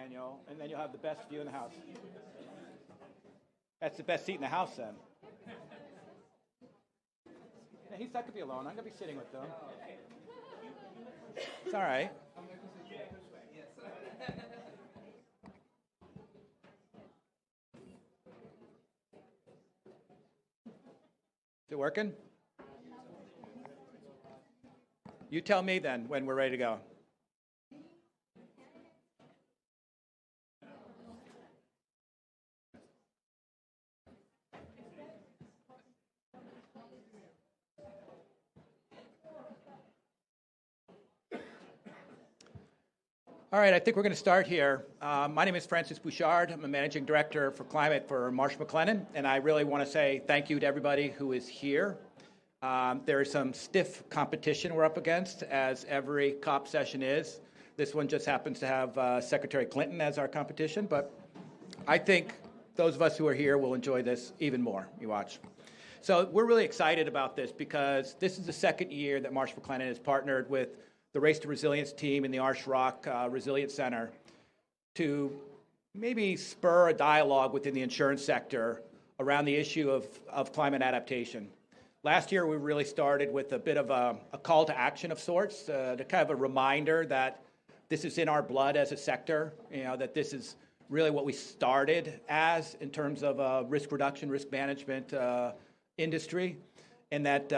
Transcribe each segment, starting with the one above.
Daniel, and then you'll have the best view in the house. That's the best seat in the house, then. Yeah, he's not going to be alone. I'm going to be sitting with them. It's all right. Is it working? You tell me then when we're ready to go. All right, I think we're going to start here. My name is Francis Bouchard. I'm a managing director for climate for Marsh McLennan, and I really want to say thank you to everybody who is here. There is some stiff competition we're up against, as every COP session is. This one just happens to have Secretary Clinton as our competition, but I think those of us who are here will enjoy this even more. You watch. So we're really excited about this because this is the second year that Marsh McLennan has partnered with the Race to Resilience team in the Arch Rock Resilience Center to maybe spur a dialogue within the insurance sector around the issue of climate adaptation. Last year, we really started with a bit of a call to action of sorts, to kind of a reminder that this is in our blood as a sector, that this is really what we started as in terms of risk reduction, risk management industry, and that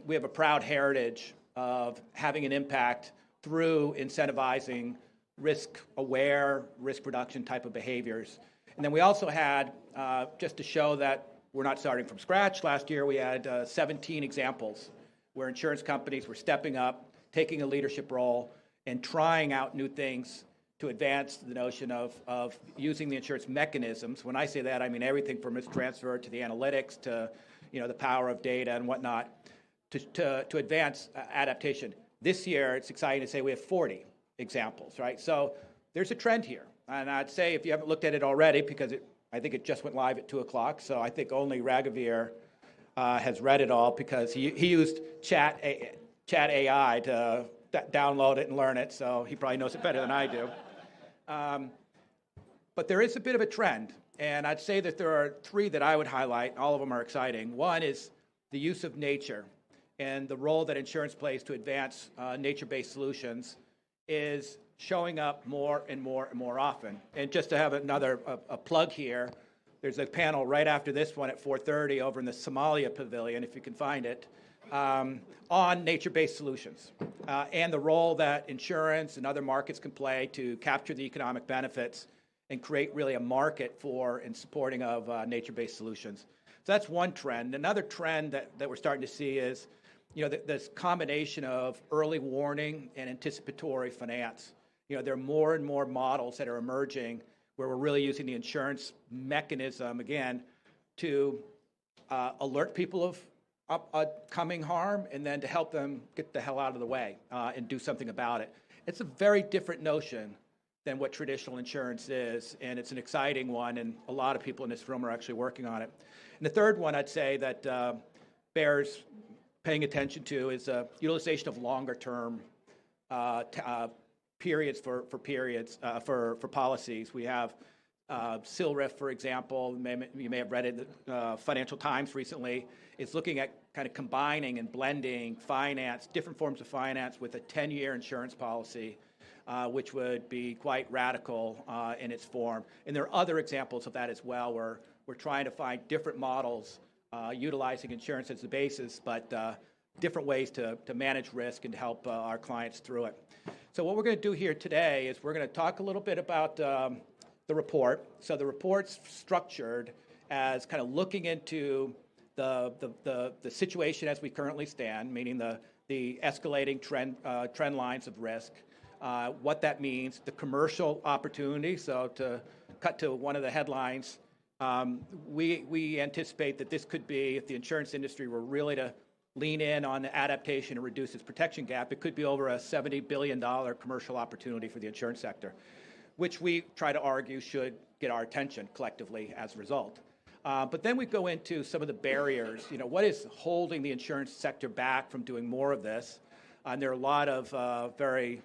we have a proud heritage of having an impact through incentivizing risk-aware, risk reduction type of behaviors. And then we also had, just to show that we're not starting from scratch, last year we had 17 examples where insurance companies were stepping up, taking a leadership role, and trying out new things to advance the notion of using the insurance mechanisms. When I say that, I mean everything from risk transfer to the analytics to the power of data and whatnot, to advance adaptation. This year, it's exciting to say we have 40 examples, right? So there's a trend here. And I'd say if you haven't looked at it already, because I think it just went live at 2 o'clock, so I think only Raghavir has read it all because he used Chat AI to download it and learn it, so he probably knows it better than I do. But there is a bit of a trend, and I'd say that there are 3 that I would highlight. All of them are exciting. One is the use of nature and the role that insurance plays to advance nature-based solutions is showing up more and more and more often. And just to have another plug here, there's a panel right after this one at 4:30 over in the Somalia Pavilion, if you can find it, on nature-based solutions and the role that insurance and other markets can play to capture the economic benefits and create really a market for and supporting of nature-based solutions. So that's one trend. Another trend that we're starting to see is this combination of early warning and anticipatory finance. There are more and more models that are emerging where we're really using the insurance mechanism, again, to alert people of coming harm and then to help them get the hell out of the way and do something about it. It's a very different notion than what traditional insurance is, and it's an exciting one, and a lot of people in this room are actually working on it. And the third one I'd say that bears paying attention to is utilization of longer-term periods for policies. We have SILRIF, for example. You may have read it. Financial Times recently is looking at kind of combining and blending finance, different forms of finance, with a 10-year insurance policy, which would be quite radical in its form. And there are other examples of that as well, where we're trying to find different models utilizing insurance as the basis, but different ways to manage risk and to help our clients through it. So what we're going to do here today is we're going to talk a little bit about the report. So the report's structured as kind of looking into the situation as we currently stand, meaning the escalating trend lines of risk, what that means, the commercial opportunity. So to cut to one of the headlines, we anticipate that this could be, if the insurance industry were really to lean in on the adaptation and reduce its protection gap, it could be over a $70 billion commercial opportunity for the insurance sector, which we try to argue should get our attention collectively as a result. But then we go into some of the barriers. What is holding the insurance sector back from doing more of this? And there are a lot of very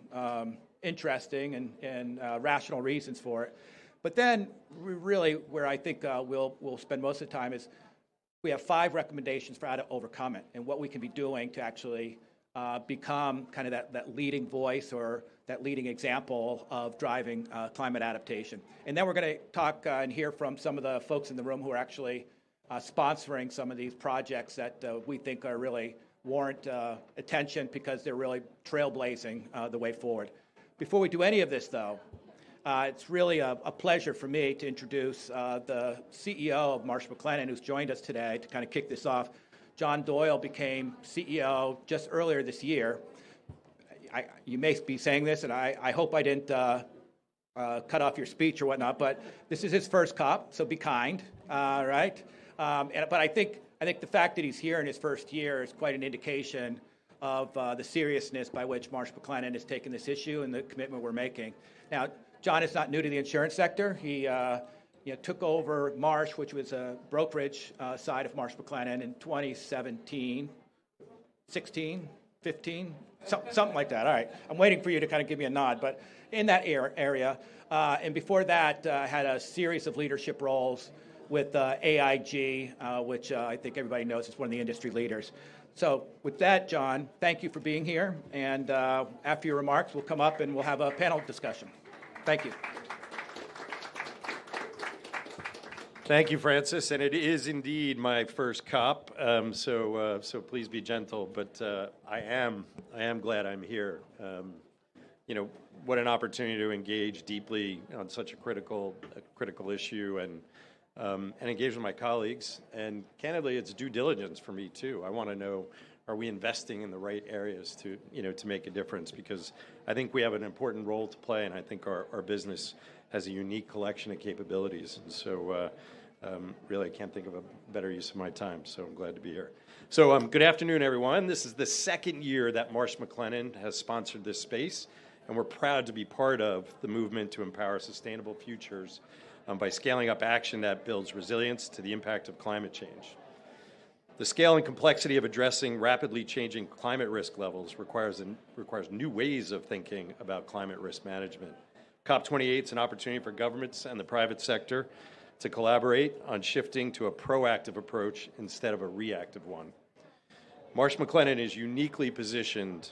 interesting and rational reasons for it. But then really where I think we'll spend most of the time is we have 5 recommendations for how to overcome it and what we can be doing to actually become kind of that leading voice or that leading example of driving climate adaptation. And then we're going to talk and hear from some of the folks in the room who are actually sponsoring some of these projects that we think are really warrant attention because they're really trailblazing the way forward. Before we do any of this, though, it's really a pleasure for me to introduce the CEO of Marsh McLennan, who's joined us today to kind of kick this off. John Doyle became CEO just earlier this year. You may be saying this, and I hope I didn't cut off your speech or whatnot, but this is his first COP, so be kind, right? But I think the fact that he's here in his first year is quite an indication of the seriousness by which Marsh McLennan has taken this issue and the commitment we're making. Now, John is not new to the insurance sector. He took over Marsh, which was a brokerage side of Marsh McLennan in 2017, 16, 15, something like that. All right. I'm waiting for you to kind of give me a nod, but in that area. And before that, had a series of leadership roles with AIG, which I think everybody knows is one of the industry leaders. So with that, John, thank you for being here. And after your remarks, we'll come up and we'll have a panel discussion. Thank you. Thank you, Francis. And it is indeed my first COP, so please be gentle. But I am glad I'm here. What an opportunity to engage deeply on such a critical issue and engage with my colleagues. And candidly, it's due diligence for me too. I want to know, are we investing in the right areas to make a difference? Because I think we have an important role to play, and I think our business has a unique collection of capabilities. And so really, I can't think of a better use of my time, so I'm glad to be here. So good afternoon, everyone. This is the second year that Marsh McLennan has sponsored this space, and we're proud to be part of the movement to empower sustainable futures by scaling up action that builds resilience to the impact of climate change. The scale and complexity of addressing rapidly changing climate risk levels requires new ways of thinking about climate risk management. COP28 is an opportunity for governments and the private sector to collaborate on shifting to a proactive approach instead of a reactive one. Marsh McLennan is uniquely positioned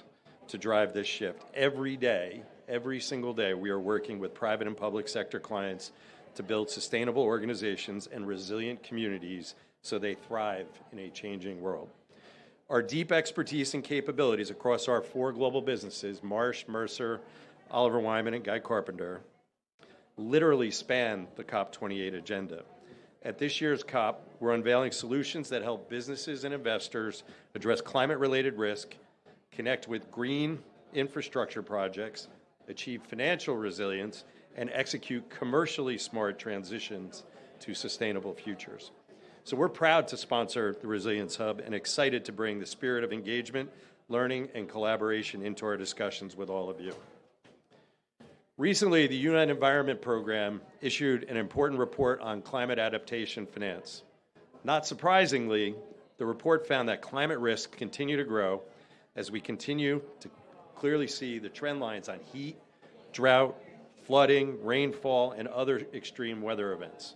to drive this shift. Every day, every single day, we are working with private and public sector clients to build sustainable organizations and resilient communities so they thrive in a changing world. Our deep expertise and capabilities across our 4 global businesses, Marsh, Mercer, Oliver Wyman, and Guy Carpenter, literally span the COP28 agenda. At this year's COP, we're unveiling solutions that help businesses and investors address climate-related risk, connect with green infrastructure projects, achieve financial resilience, and execute commercially smart transitions to sustainable futures. So we're proud to sponsor the Resilience Hub and excited to bring the spirit of engagement, learning, and collaboration into our discussions with all of you. Recently, the UN Environment Program issued an important report on climate adaptation finance. Not surprisingly, the report found that climate risks continue to grow as we continue to clearly see the trend lines on heat, drought, flooding, rainfall, and other extreme weather events.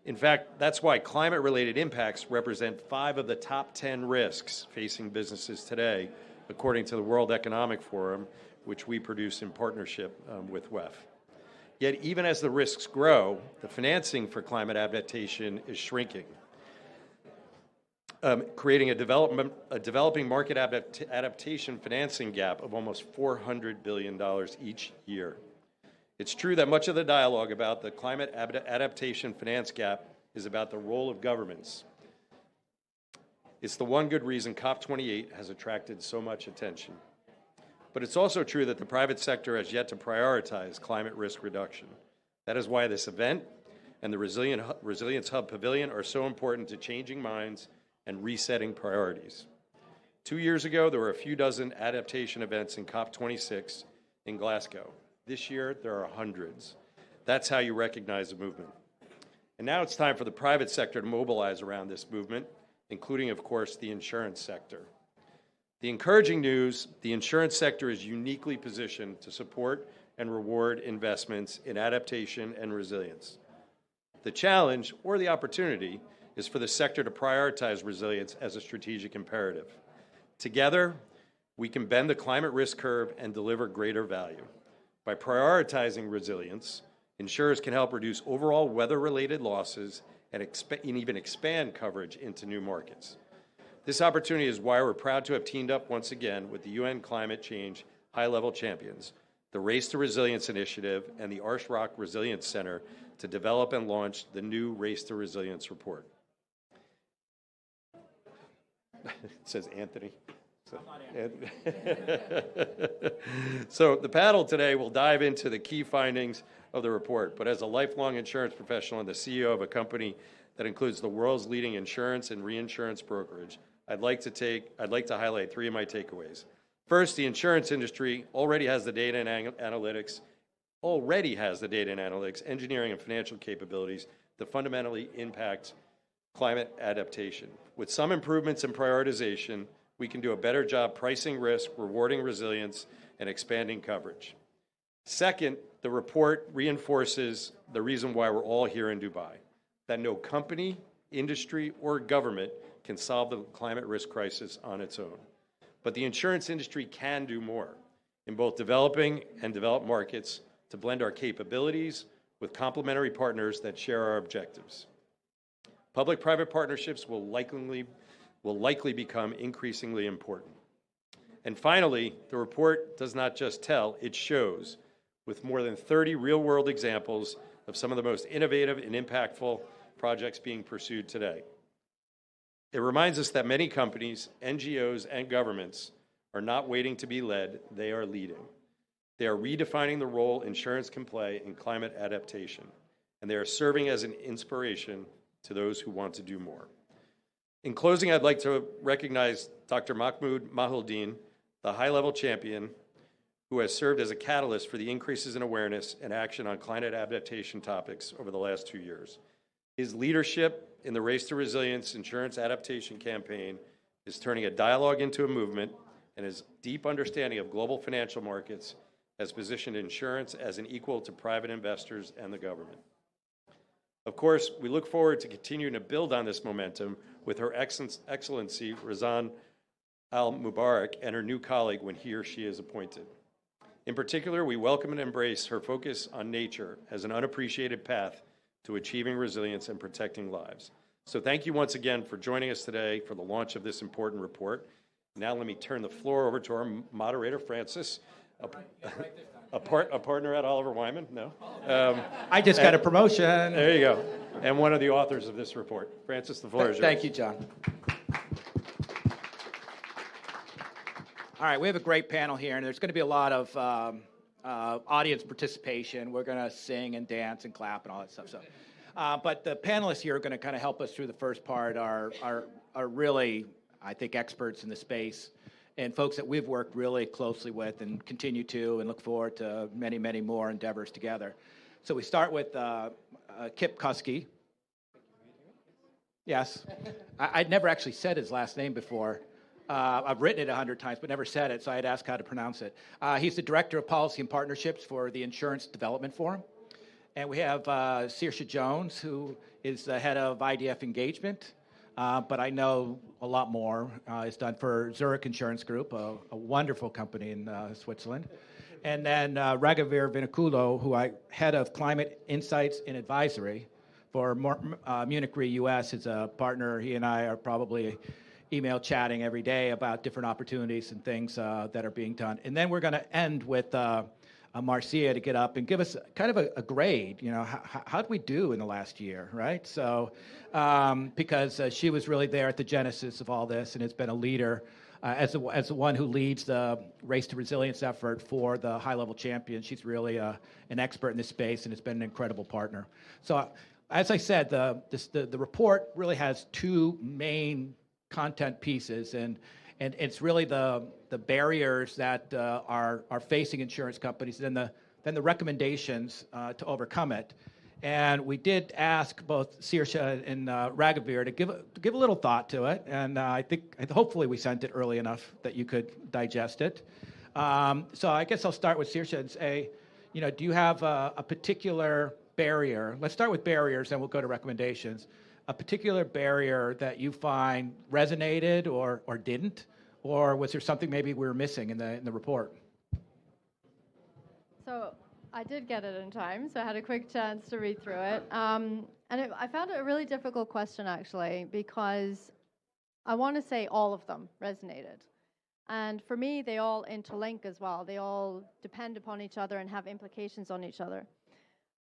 In fact, that's why climate-related impacts represent 5 of the top 10 risks facing businesses today, according to the World Economic Forum, which we produce in partnership with WEF. Yet even as the risks grow, the financing for climate adaptation is shrinking, creating a developing market adaptation financing gap of almost $400 billion each year. It's true that much of the dialogue about the climate adaptation finance gap is about the role of governments. It's the one good reason COP28 has attracted so much attention. But it's also true that the private sector has yet to prioritize climate risk reduction. That is why this event and the Resilience Hub Pavilion are so important to changing minds and resetting priorities. 2 years ago, there were a few dozen adaptation events in COP26 in Glasgow. This year, there are hundreds. That's how you recognize a movement. And now it's time for the private sector to mobilize around this movement, including, of course, the insurance sector. The encouraging news, the insurance sector is uniquely positioned to support and reward investments in adaptation and resilience. The challenge, or the opportunity, is for the sector to prioritize resilience as a strategic imperative. Together, we can bend the climate risk curve and deliver greater value. By prioritizing resilience, insurers can help reduce overall weather-related losses and even expand coverage into new markets. This opportunity is why we're proud to have teamed up once again with the UN Climate Change High-Level Champions, the Race to Resilience Initiative, and the Arsh Rock Resilience Center to develop and launch the new Race to Resilience report. It says Anthony. So the panel today will dive into the key findings of the report, but as a lifelong insurance professional and the CEO of a company that includes the world's leading insurance and reinsurance brokerage, I'd like to highlight three of my takeaways. First, the insurance industry already has the data and analytics, engineering, and financial capabilities that fundamentally impact climate adaptation. With some improvements in prioritization, we can do a better job pricing risk, rewarding resilience, and expanding coverage. Second, the report reinforces the reason why we're all here in Dubai, that no company, industry, or government can solve the climate risk crisis on its own. But the insurance industry can do more in both developing and developed markets to blend our capabilities with complementary partners that share our objectives. Public-private partnerships will likely become increasingly important. And finally, the report does not just tell, it shows, with more than 30 real-world examples of some of the most innovative and impactful projects being pursued today. It reminds us that many companies, NGOs, and governments are not waiting to be led, they are leading. They are redefining the role insurance can play in climate adaptation, and they are serving as an inspiration to those who want to do more. In closing, I'd like to recognize Dr. Mahmoud Mahuldin, the high-level champion who has served as a catalyst for the increases in awareness and action on climate adaptation topics over the last 2 years. His leadership in the Race to Resilience Insurance Adaptation campaign is turning a dialogue into a movement, and his deep understanding of global financial markets has positioned insurance as an equal to private investors and the government. Of course, we look forward to continuing to build on this momentum with Her Excellency Razan Al Mubarak and her new colleague when he or she is appointed. In particular, we welcome and embrace her focus on nature as an unappreciated path to achieving resilience and protecting lives. So thank you once again for joining us today for the launch of this important report. Now let me turn the floor over to our moderator, Francis, a partner at Oliver Wyman. No? I just got a promotion. There you go. And one of the authors of this report. Francis, the floor is yours. Thank you, John. All right, we have a great panel here, and there's going to be a lot of audience participation. We're going to sing and dance and clap and all that stuff. So, but the panelists here are going to kind of help us through the first part. Are really, I think, experts in the space and folks that we've worked really closely with and continue to, and look forward to many, many more endeavors together. So we start with Kip Kuski. Yes, I'd never actually said his last name before. I've written it 100 times, but never said it, so I'd ask how to pronounce it. He's the Director of Policy and Partnerships for the Insurance Development Forum. And we have Saoirse Jones, who is the Head of IDF Engagement, but I know a lot more. It's done for Zurich Insurance Group, a wonderful company in Switzerland. And then Raghavir Vinakulo, who I Head of Climate Insights and Advisory for Munich Re US, is a partner. He and I are probably email chatting every day about different opportunities and things that are being done. And then we're going to end with Marcia to get up and give us kind of a grade. You know, how did we do in the last year, right? So, because she was really there at the genesis of all this and has been a leader as the one who leads the Race to Resilience effort for the high-level champion. She's really an expert in this space and has been an incredible partner. So, as I said, the report really has two main content pieces, and it's really the barriers that are facing insurance companies, and then the recommendations to overcome it. And we did ask both Saoirse and Raghavir to give a little thought to it, and I think hopefully we sent it early enough that you could digest it. So I guess I'll start with Saoirse and say, do you have a particular barrier? Let's start with barriers, then we'll go to recommendations. A particular barrier that you find resonated or didn't, or was there something maybe we were missing in the report? So I did get it in time, so I had a quick chance to read through it. I found it a really difficult question, actually, because I want to say all of them resonated. And for me, they all interlink as well. They all depend upon each other and have implications on each other.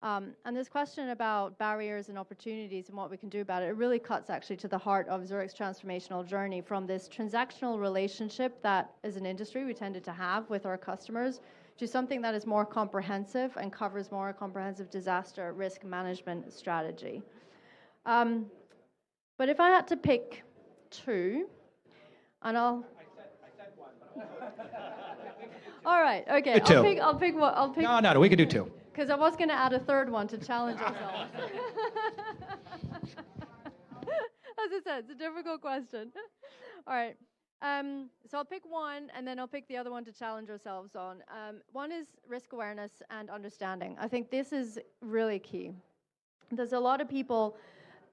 And this question about barriers and opportunities and what we can do about it, it really cuts actually to the heart of Zurich's transformational journey from this transactional relationship that as an industry we tended to have with our customers to something that is more comprehensive and covers more comprehensive disaster risk management strategy. But if I had to pick two, and I said one. All right, okay. I'll pick one. No, we can do two. Because I was going to add a third one to challenge ourselves. As I said, it's a difficult question. All right. So I'll pick one, and then I'll pick the other one to challenge ourselves on. One is risk awareness and understanding. I think this is really key. There's a lot of people,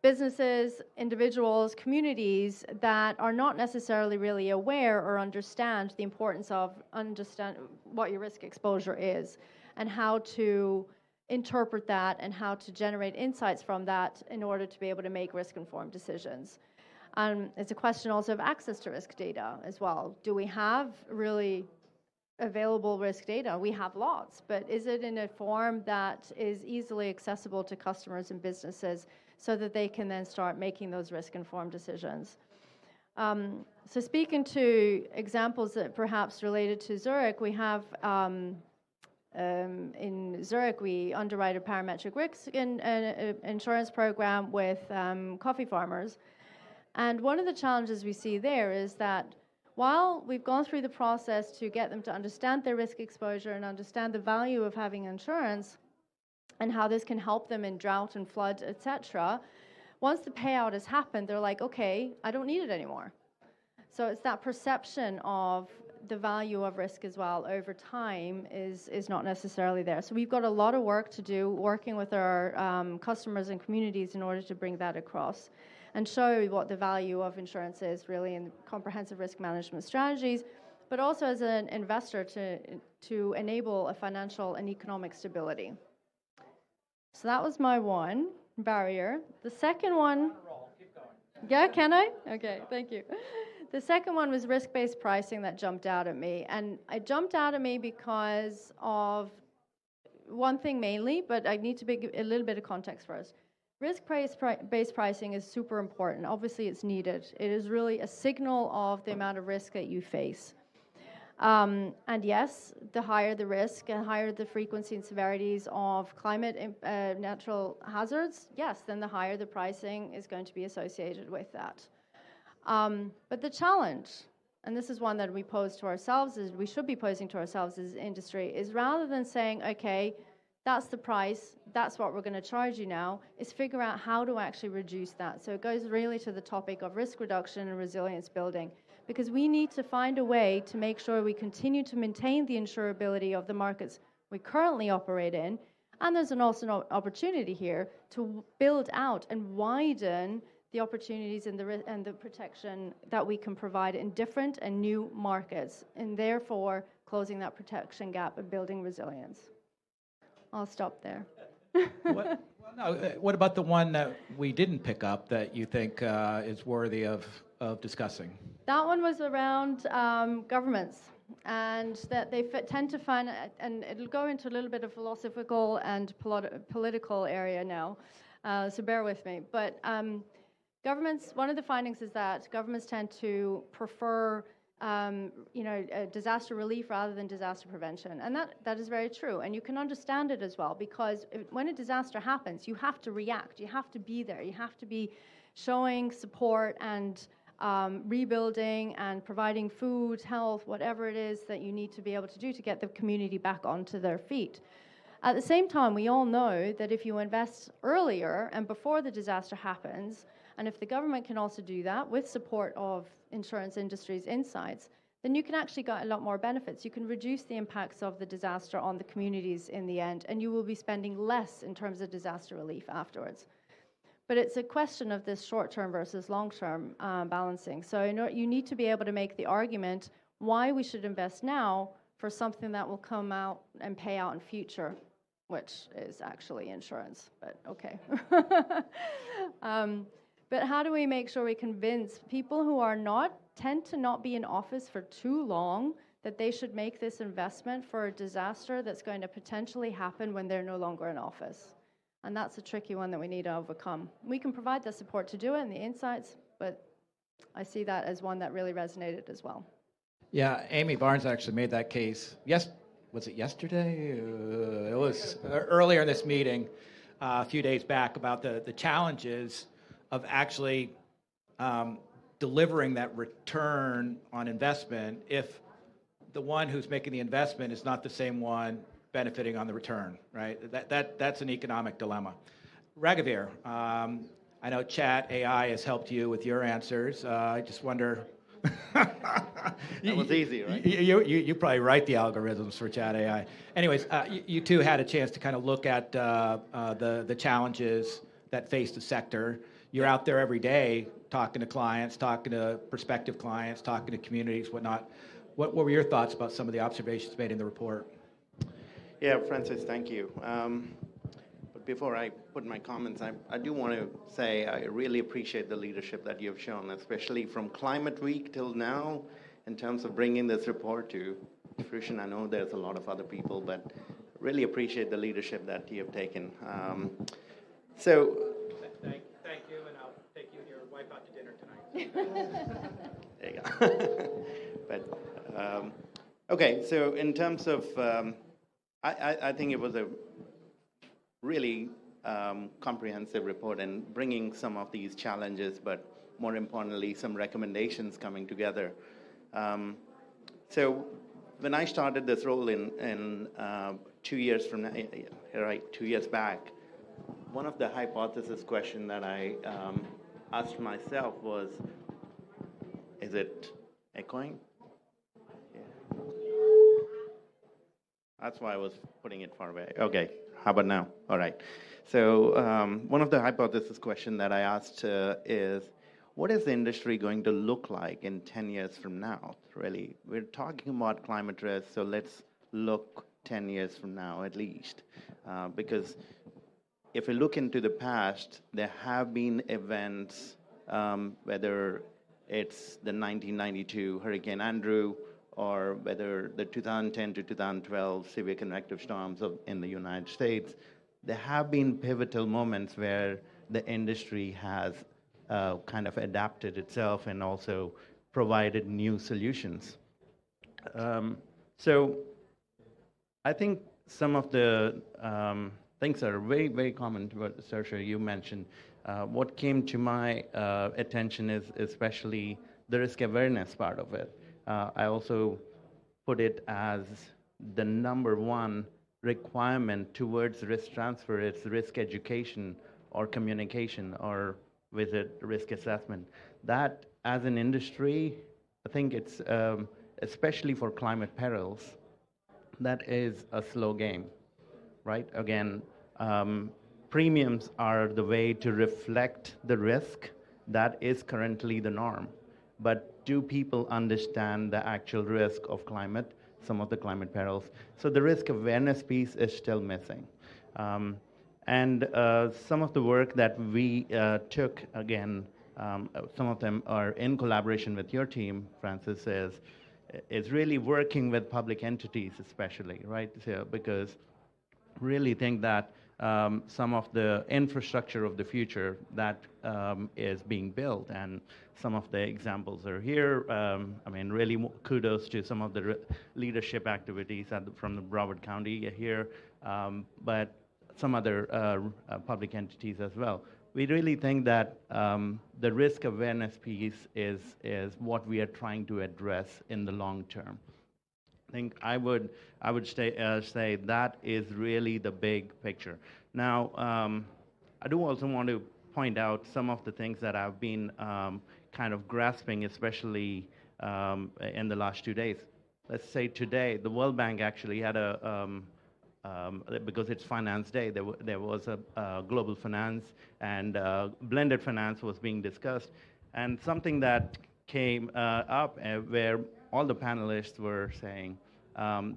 businesses, individuals, communities that are not necessarily really aware or understand the importance of understand what your risk exposure is and how to interpret that and how to generate insights from that in order to be able to make risk-informed decisions. It's a question also of access to risk data as well. Do we have really available risk data? We have lots, but is it in a form that is easily accessible to customers and businesses so that they can then start making those risk-informed decisions? So speaking to examples that perhaps related to Zurich, we have in Zurich, we underwrite a parametric risk insurance program with coffee farmers. And one of the challenges we see there is that while we've gone through the process to get them to understand their risk exposure and understand the value of having insurance and how this can help them in drought and flood, etc., once the payout has happened, they're like, okay, I don't need it anymore. So it's that perception of the value of risk as well over time is not necessarily there. So we've got a lot of work to do working with our customers and communities in order to bring that across and show what the value of insurance is really in comprehensive risk management strategies, but also as an investor to enable a financial and economic stability. So that was my one barrier. The second one... Yeah, can I? Okay, thank you. The second one was risk-based pricing that jumped out at me. And it jumped out at me because of one thing mainly, but I need to give a little bit of context first. Risk-based pricing is super important. Obviously, it's needed. It is really a signal of the amount of risk that you face. And yes, the higher the risk and higher the frequency and severities of climate natural hazards, yes, then the higher the pricing is going to be associated with that. But the challenge, and this is one that we pose to ourselves, is we should be posing to ourselves as industry, is rather than saying, okay, that's the price, that's what we're going to charge you now, is figure out how to actually reduce that. So it goes really to the topic of risk reduction and resilience building, because we need to find a way to make sure we continue to maintain the insurability of the markets we currently operate in, and there's also an opportunity here to build out and widen the opportunities and the protection that we can provide in different and new markets, and therefore closing that protection gap and building resilience. I'll stop there. What about the one that we didn't pick up that you think is worthy of discussing? That one was around governments, and that they tend to find, and it'll go into a little bit of philosophical and political area now, so bear with me. But governments, one of the findings is that governments tend to prefer disaster relief rather than disaster prevention. And that is very true. And you can understand it as well, because when a disaster happens, you have to react. You have to be there. You have to be showing support and rebuilding and providing food, health, whatever it is that you need to be able to do to get the community back onto their feet. At the same time, we all know that if you invest earlier and before the disaster happens, and if the government can also do that with support of insurance industry's insights, then you can actually get a lot more benefits. You can reduce the impacts of the disaster on the communities in the end, and you will be spending less in terms of disaster relief afterwards. But it's a question of this short-term versus long-term balancing. So you need to be able to make the argument why we should invest now for something that will come out and pay out in future, which is actually insurance, but okay. But how do we make sure we convince people who tend to not be in office for too long that they should make this investment for a disaster that's going to potentially happen when they're no longer in office? And that's a tricky one that we need to overcome. We can provide the support to do it and the insights, but I see that as one that really resonated as well. Yeah, Amy Barnes actually made that case. Yes, was it yesterday? It was earlier in this meeting, a few days back, about the challenges of actually delivering that return on investment if the one who's making the investment is not the same one benefiting on the return, right? That's an economic dilemma. Raghavir, I know Chat AI has helped you with your answers. I just wonder. That was easy, right? You probably write the algorithms for Chat AI. Anyways, you two had a chance to kind of look at the challenges that face the sector. You're out there every day talking to clients, talking to prospective clients, talking to communities, whatnot. What were your thoughts about some of the observations made in the report? Yeah, Francis, thank you. But before I put my comments, I do want to say I really appreciate the leadership that you've shown, especially from Climate Week till now, in terms of bringing this report to fruition. I know there's a lot of other people, but really appreciate the leadership that you have taken. Thank you, and I'll take you and your wife out to dinner tonight. There you go. But okay, so in terms of, I think it was a really comprehensive report and bringing some of these challenges, but more importantly, some recommendations coming together. So when I started this role in 2 years from now, right, 2 years back, one of the hypothesis question that I asked myself was, is it echoing? Yeah. That's why I was putting it far away. Okay, how about now? All right. So one of the hypothesis question that I asked is, what is the industry going to look like in 10 years from now? Really, we're talking about climate risk, so let's look 10 years from now at least. Because if we look into the past, there have been events, whether it's the 1992 Hurricane Andrew, or whether the 2010 to 2012 severe convective storms in the United States, there have been pivotal moments where the industry has kind of adapted itself and also provided new solutions. So I think some of the things that are very, very common to what, Saoirse, you mentioned. What came to my attention is especially the risk awareness part of it. I also put it as the number one requirement towards risk transfer. It's risk education or communication, or with it, risk assessment. That, as an industry, I think it's, especially for climate perils, that is a slow game, right? Again, premiums are the way to reflect the risk that is currently the norm. But do people understand the actual risk of climate, some of the climate perils? So the risk awareness piece is still missing. And some of the work that we took, again, some of them are in collaboration with your team, Francis, is really working with public entities especially, right? So, because really think that some of the infrastructure of the future that is being built, and some of the examples are here. I mean, really kudos to some of the leadership activities from the Broward County here, but some other public entities as well. We really think that the risk awareness piece is what we are trying to address in the long term. think I would say that is really the big picture. Now, I do also want to point out some of the things that I've been kind of grasping, especially in the last 2 days. Let's say today, the World Bank actually had because it's Finance Day, there was a global finance and blended finance was being discussed, and something that came up where all the panelists were saying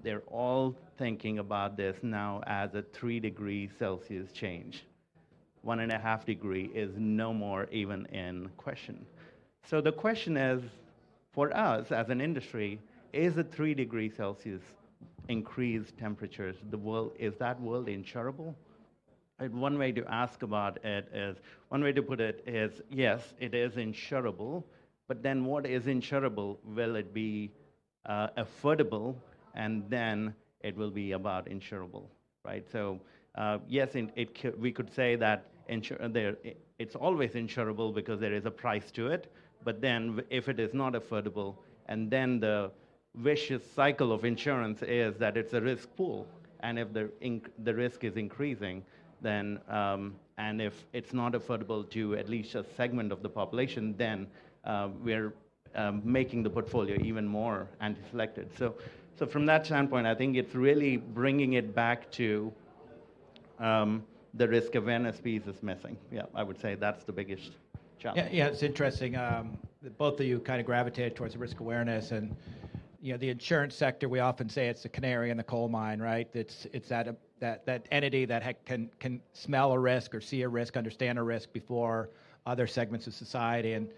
they're all thinking about this now as a 3 degree Celsius change. 1.5 degree is no more even in question. So the question is, for us as an industry, is a 3 degree Celsius increased temperatures, is that world insurable? And one way to ask about it is, one way to put it is, yes, it is insurable, but then what is insurable? Will it be affordable? And then it will be about insurable, right? So yes, we could say that it's always insurable because there is a price to it, but then if it is not affordable, and then the vicious cycle of insurance is that it's a risk pool, and if the risk is increasing, then and if it's not affordable to at least a segment of the population, then we're making the portfolio even more anti-selected. So from that standpoint, I think it's really bringing it back to the risk awareness piece is missing. Yeah, I would say that's the biggest challenge. Yeah, it's interesting. That both of you kind of gravitated towards the risk awareness, and the insurance sector. We often say it's the canary in the coal mine, right? It's that entity that can smell a risk or see a risk, understand a risk before other segments of society. And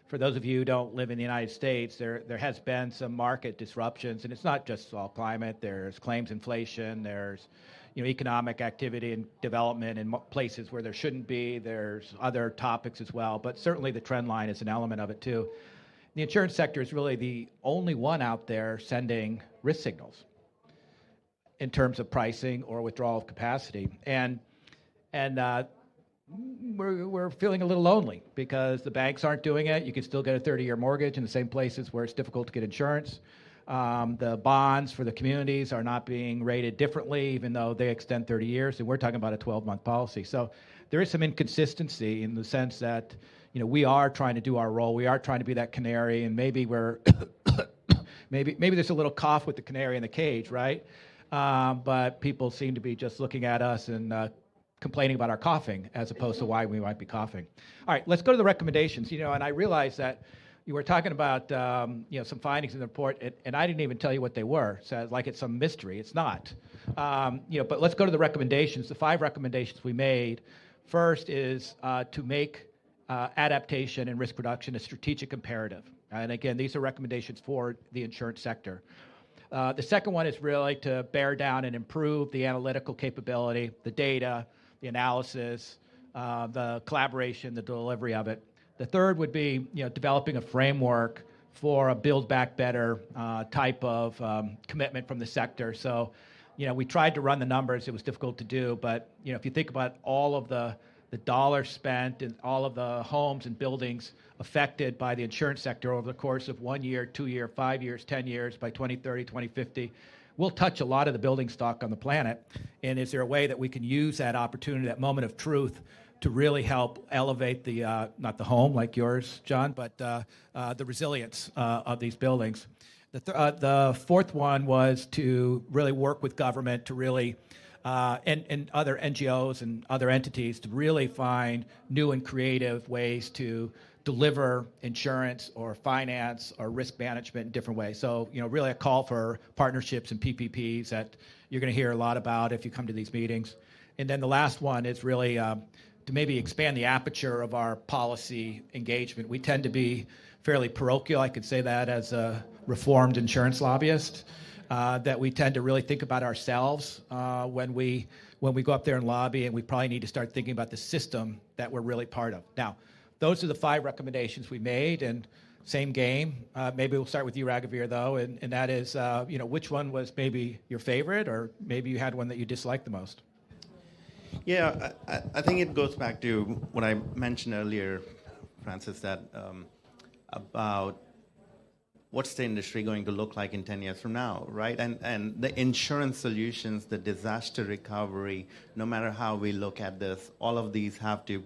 for those of you who don't live in the United States, there has been some market disruptions, and it's not just all climate. There's claims inflation. There's economic activity and development in places where there shouldn't be. There's other topics as well, but certainly the trend line is an element of it too. The insurance sector is really the only one out there sending risk signals in terms of pricing or withdrawal of capacity, and we're feeling a little lonely because the banks aren't doing it. You can still get a 30-year mortgage in the same places where it's difficult to get insurance. The bonds for the communities are not being rated differently, even though they extend 30 years, and we're talking about a 12-month policy. So there is some inconsistency in the sense that we are trying to do our role. We are trying to be that canary, and maybe we're maybe there's a little cough with the canary in the cage, right? But people seem to be just looking at us and complaining about our coughing as opposed to why we might be coughing. All right, let's go to the recommendations. And I realized that you were talking about some findings in the report, and I didn't even tell you what they were. So like it's some mystery. It's not. But let's go to the recommendations. The 5 recommendations we made. First is to make adaptation and risk reduction a strategic imperative. And again, these are recommendations for the insurance sector. The second one is really to bear down and improve the analytical capability, the data, the analysis, the collaboration, the delivery of it. The third would be developing a framework for a Build Back Better type of commitment from the sector. So, we tried to run the numbers. It was difficult to do, but if you think about all of the dollars spent and all of the homes and buildings affected by the insurance sector over the course of 1 year, 2 year, 5 years, 10 years, by 2030, 2050, we'll touch a lot of the building stock on the planet. And is there a way that we can use that opportunity, that moment of truth, to really help elevate the, not the home like yours, John, but the resilience of these buildings? The fourth one was to really work with government to really, and other NGOs and other entities to really find new and creative ways to deliver insurance or finance or risk management in different ways. So, really a call for partnerships and PPPs that you're going to hear a lot about if you come to these meetings. And then the last one is really to maybe expand the aperture of our policy engagement. We tend to be fairly parochial. I could say that as a reformed insurance lobbyist, that we tend to really think about ourselves when we go up there and lobby, and we probably need to start thinking about the system that we're really part of. Now, those are the 5 recommendations we made, and same game. Maybe we'll start with you, Raghavir, though, and that is, which one was maybe your favorite, or maybe you had one that you disliked the most? Yeah, I think it goes back to what I mentioned earlier, Francis, that about what's the industry going to look like in 10 years from now, right? And the insurance solutions, the disaster recovery, no matter how we look at this, all of these have to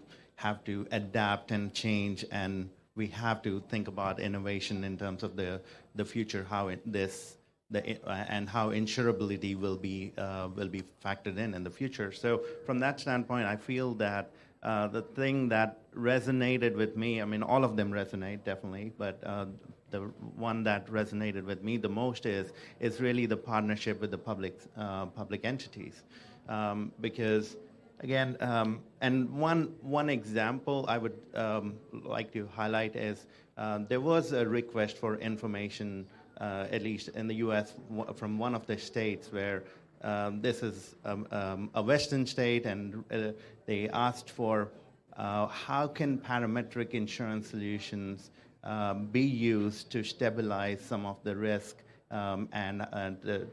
adapt and change, and we have to think about innovation in terms of the future, and how insurability will be factored in the future. So from that standpoint, I feel that the thing that resonated with me, I mean, all of them resonate definitely, but the one that resonated with me the most is really the partnership with the public entities, because again, and one example I would like to highlight is there was a request for information, at least in the U.S., from one of the states where this is a Western state, and they asked for how can parametric insurance solutions be used to stabilize some of the risk and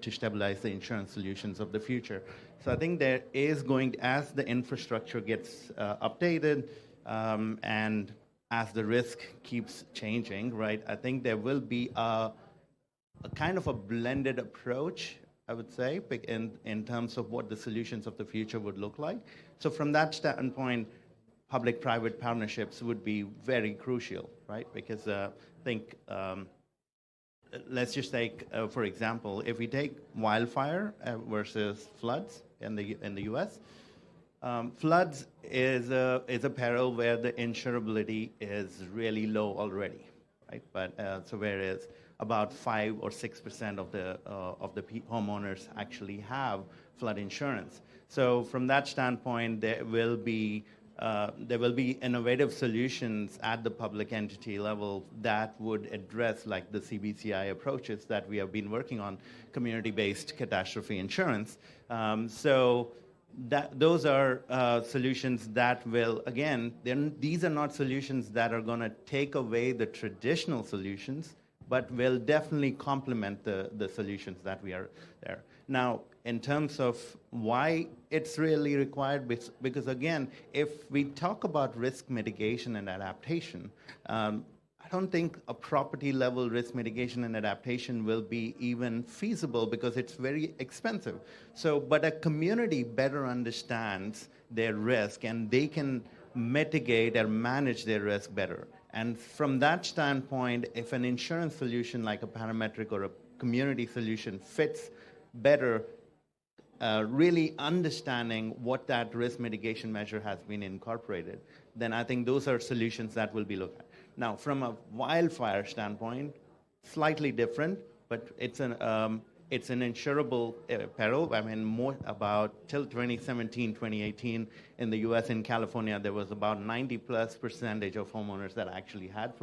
to stabilize the insurance solutions of the future. So I think there is as the infrastructure gets updated and as the risk keeps changing, right, I think there will be a kind of a blended approach, I would say, in terms of what the solutions of the future would look like. So from that standpoint, public-private partnerships would be very crucial, right? Because I think, let's just take, for example, if we take wildfire versus floods in the U.S., floods is a peril where the insurability is really low already, right? But so whereas about 5 or 6% of the homeowners actually have flood insurance. So from that standpoint, there will be innovative solutions at the public entity level that would address, like the CBCI approaches that we have been working on, community-based catastrophe insurance. So those are solutions that will, again, these are not solutions that are going to take away the traditional solutions, but will definitely complement the solutions that we are there. Now, in terms of why it's really required, because again, if we talk about risk mitigation and adaptation, I don't think a property level risk mitigation and adaptation will be even feasible because it's very expensive. So, but a community better understands their risk and they can mitigate or manage their risk better. And from that standpoint, if an insurance solution like a parametric or a community solution fits better, really understanding what that risk mitigation measure has been incorporated, then I think those are solutions that will be looked at. Now, from a wildfire standpoint, slightly different, but it's an insurable peril. I mean, more about till 2017, 2018, in the U.S. and California, there was about 90+% of homeowners that actually had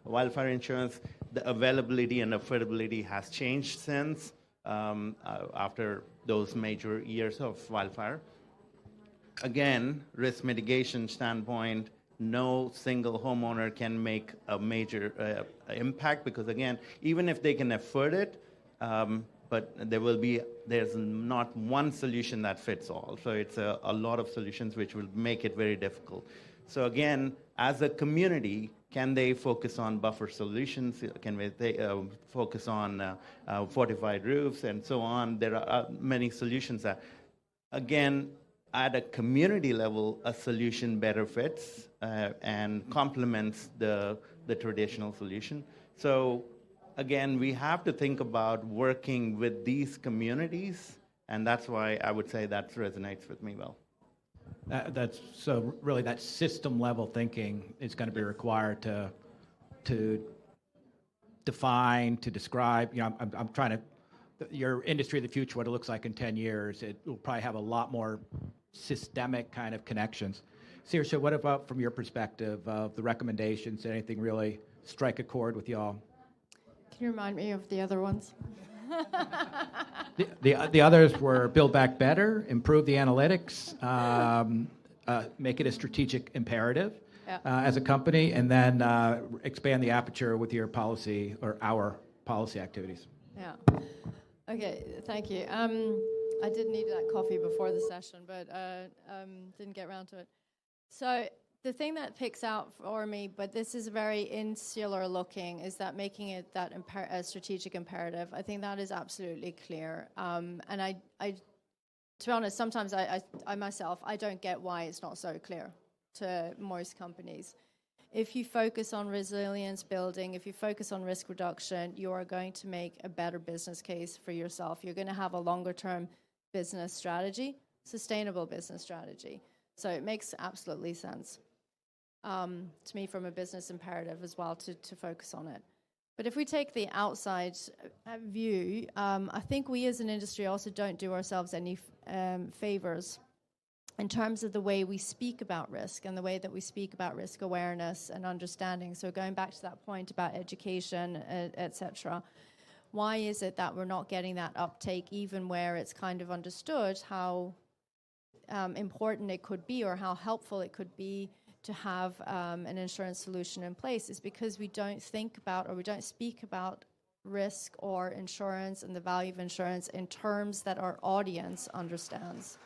wildfire insurance. The availability and affordability has changed since after those major years of wildfire. Again, risk mitigation standpoint, no single homeowner can make a major impact because, again, even if they can afford it, but there's not one solution that fits all. So it's a lot of solutions which will make it very difficult. So again, as a community, can they focus on buffer solutions? Can they focus on fortified roofs and so on? There are many solutions that, again, at a community level, a solution better fits and complements the traditional solution. So again, we have to think about working with these communities, and that's why I would say that resonates with me well. That's so really that system level thinking is going to be required to define, to describe. You know, I'm trying to your industry of the future, what it looks like in 10 years. It will probably have a lot more systemic kind of connections. Saoirse, what about from your perspective of the recommendations? Did anything really strike a chord with y'all? Can you remind me of the other ones? The others were build back better, improve the analytics, make it a strategic imperative as a company, and then expand the aperture with your policy or our policy activities. Yeah. Okay, thank you. I did need that coffee before the session, but didn't get around to it. So the thing that picks out for me, but this is very insular looking, is that making it that a strategic imperative. I think that is absolutely clear. And I, to be honest, sometimes I myself, I don't get why it's not so clear to most companies. If you focus on resilience building, if you focus on risk reduction, you are going to make a better business case for yourself. You're going to have a longer term business strategy, sustainable business strategy. So it makes absolutely sense to me from a business imperative as well to focus on it. But if we take the outside view, I think we as an industry also don't do ourselves any favors in terms of the way we speak about risk and the way that we speak about risk awareness and understanding. So going back to that point about education, et cetera, why is it that we're not getting that uptake even where it's kind of understood how important it could be or how helpful it could be to have an insurance solution in place? Is because we don't think about or we don't speak about risk or insurance and the value of insurance in terms that our audience understands.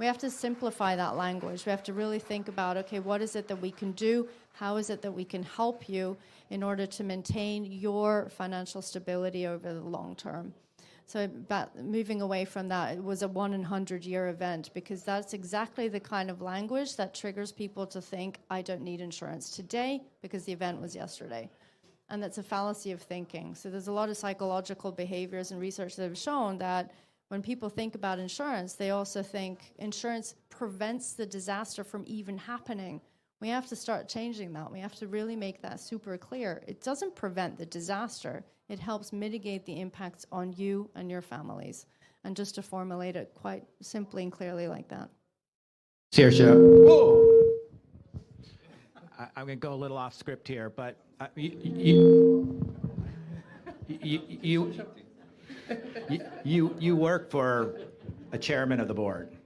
We have to simplify that language. We have to really think about, okay, what is it that we can do? How is it that we can help you in order to maintain your financial stability over the long term? So moving away from that, it was a 100-year event because that's exactly the kind of language that triggers people to think, I don't need insurance today because the event was yesterday. And that's a fallacy of thinking. So there's a lot of psychological behaviors and research that have shown that when people think about insurance, they also think insurance prevents the disaster from even happening. We have to start changing that. We have to really make that super clear. It doesn't prevent the disaster. It helps mitigate the impacts on you and your families. And just to formulate it quite simply and clearly like that. Saoirse, whoa! I'm going to go a little off script here, but you work for a chairman of the board,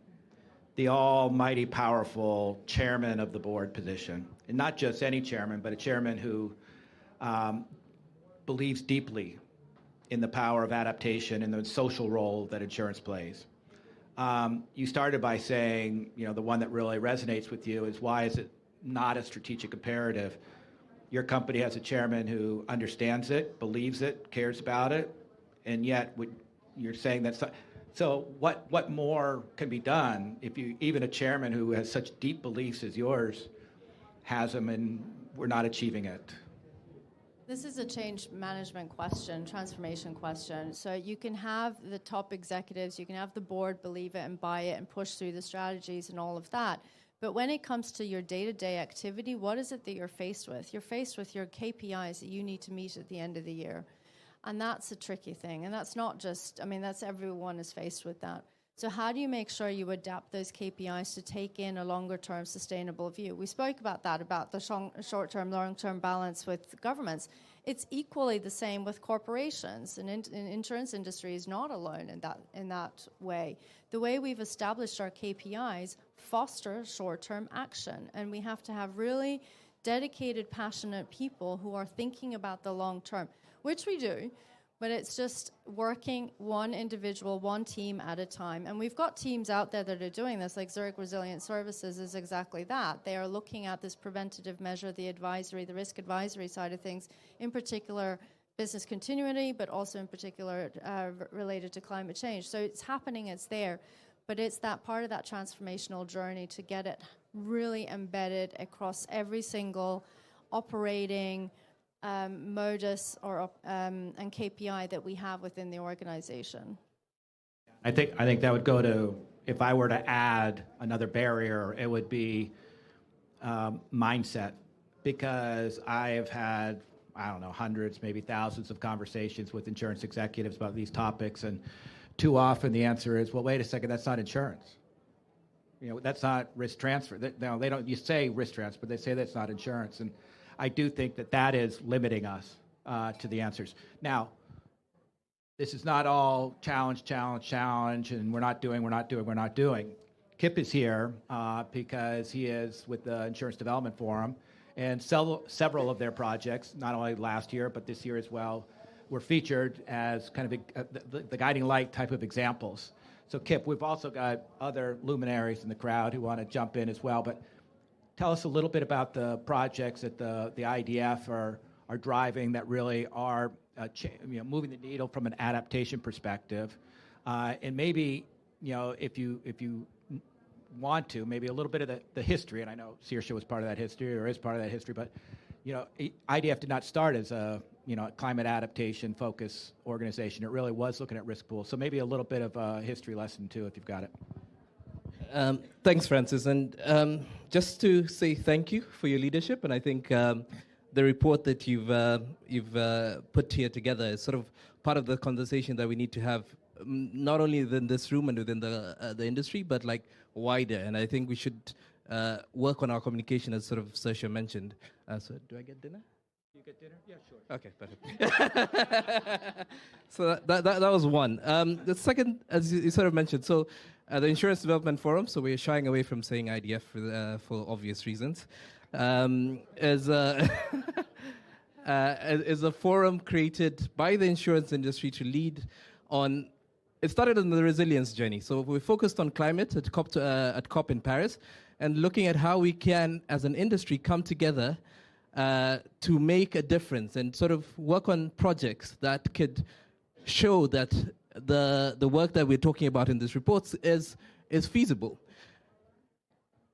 the almighty powerful chairman of the board position, and not just any chairman, but a chairman who believes deeply in the power of adaptation and the social role that insurance plays. You started by saying, the one that really resonates with you is why is it not a strategic imperative? Your company has a chairman who understands it, believes it, cares about it, and yet you're saying that's... So what more can be done if even a chairman who has such deep beliefs as yours has them and we're not achieving it? This is a change management question, transformation question. So you can have the top executives, you can have the board believe it and buy it and push through the strategies and all of that. But when it comes to your day-to-day activity, what is it that you're faced with? You're faced with your KPIs that you need to meet at the end of the year. And that's a tricky thing. And that's not just, that's everyone is faced with that. So how do you make sure you adapt those KPIs to take in a longer-term sustainable view? We spoke about that, about the short-term, long-term balance with governments. It's equally the same with corporations. And insurance industry is not alone in that way. The way we've established our KPIs foster short-term action. And we have to have really dedicated, passionate people who are thinking about the long term, which we do. But it's just working one individual, one team at a time. And we've got teams out there that are doing this, like Zurich Resilient Services is exactly that. They are looking at this preventative measure, the advisory, the risk advisory side of things, in particular business continuity, but also in particular related to climate change. So it's happening, it's there. But it's that part of that transformational journey to get it really embedded across every single operating modus or and KPI that we have within the organization. I think that would go to, if I were to add another barrier, it would be mindset, because I have had, hundreds, maybe thousands of conversations with insurance executives about these topics, and too often the answer is, well, wait a second, that's not insurance. That's not risk transfer. They don't. You say risk transfer, but they say that's not insurance, and I do think that is limiting us to the answers. Now, this is not all challenge, and we're not doing. Kip is here because he is with the Insurance Development Forum, and several of their projects, not only last year, but this year as well, were featured as kind of the guiding light type of examples. So Kip, we've also got other luminaries in the crowd who want to jump in as well, but tell us a little bit about the projects that the IDF are driving that really are moving the needle from an adaptation perspective, and maybe if you want to, maybe a little bit of the history. And I know Saoirse was part of that history or is part of that history, but IDF did not start as a climate adaptation focus organization. It really was looking at risk pools. So maybe a little bit of a history lesson too, if you've got it. Thanks, Francis. And just to say thank you for your leadership. And I think the report that you've put here together is sort of part of the conversation that we need to have, not only within this room and within the industry, but like wider. And I think we should work on our communication, as sort of Saoirse mentioned. So do I get dinner? You get dinner? Yeah, sure. Okay, perfect. So that was one. The second, as you sort of mentioned, so the Insurance Development Forum, so we're shying away from saying IDF for obvious reasons, is a forum created by the insurance industry to lead on. It started on the resilience journey. So we focused on climate at COP in Paris, and looking at how we can, as an industry, come together to make a difference and sort of work on projects that could show that the work that we're talking about in this report is feasible.